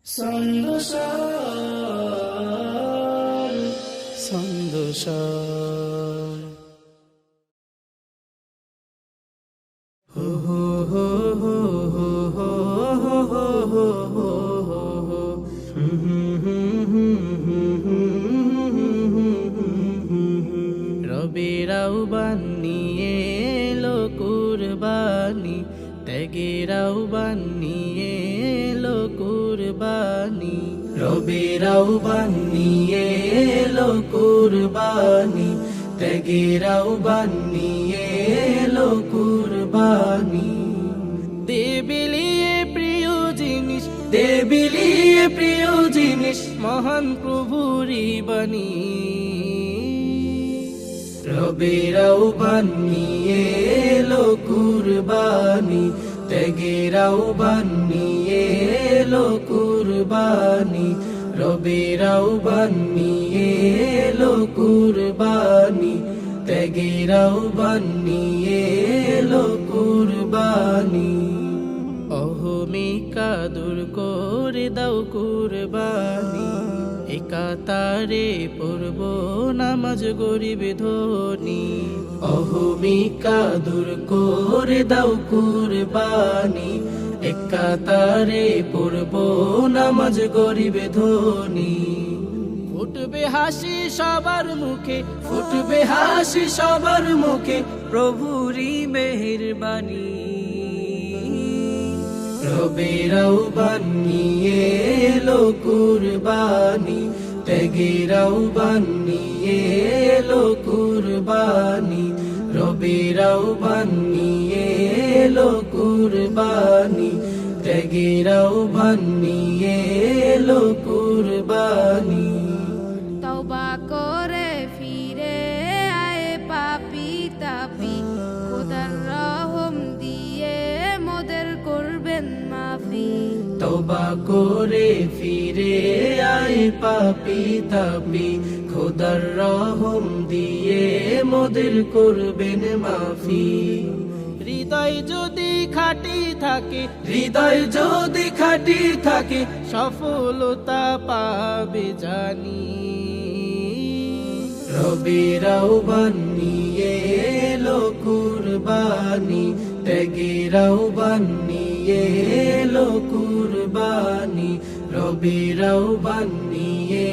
সন্দোষার সন্দোষার হো হো হো হো হো হো হো হো হো হো রবির আহ্বান নিয়ে এলো কুরবানি, ত্যাগের আহ্বান নিয়ে এলো কুরবানি। রবির আহ্বান নিয়ে এলো কুরবানি, ত্যাগের আহ্বান নিয়ে এলো কুরবানি। দে বিলিয়ে প্রিয় জিনিস, দে বিলিয়ে প্রিয় জিনিস, মহান প্রভুরই বাণী। রবির আহ্বান নিয়ে এলো কুরবানি, ত্যাগের আহ্বান নিয়ে এলো কুরবানি। রবির আহ্বান নিয়ে এলো কুরবানি, ত্যাগের আহ্বান নিয়ে এলো কুরবানি। অহমিকা দূর করে দাও কুরবানি, একাতারে পড়ব নামাজ গরিব ধনী। অহমিকা দূর করে দাও কুরবানি, একাতারে পড়ব নামাজ গরিব ধনী। ফুটবে হাসি সবার মুখে, ফুটবে হাসি সবার মুখে, প্রভুরই মেহেরবানি। রবির আহ্বান নিয়ে এলো কুরবানি, ত্যাগের আহ্বান নিয়ে এলো কুরবানি। রবির আহ্বান নিয়ে এলো কুরবানি, ত্যাগের আহ্বান নিয়ে এলো কুরবানি। তওবা করে ফিরে আয় পাপী তাপী, খোদার রহম দিয়ে মোদের করবেন মাফি। তওবা করে ফিরে আয় পাপী তাপী, খোদার রহম দিয়ে মোদের করবেন মাফি। হৃদয় যদি খাঁটি থাকে, হৃদয় যদি খাঁটি থাকে, সফলতা পাবে জানি। রবির আহ্বান নিয়ে এলো কুরবানি, ত্যাগের আহ্বান নিয়ে এলো কুরবানি। রবির আহ্বান নিয়ে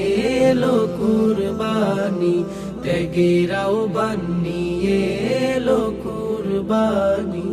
এলো কুরবানি, ত্যাগের আহ্বান নিয়ে এলো কুরবানি।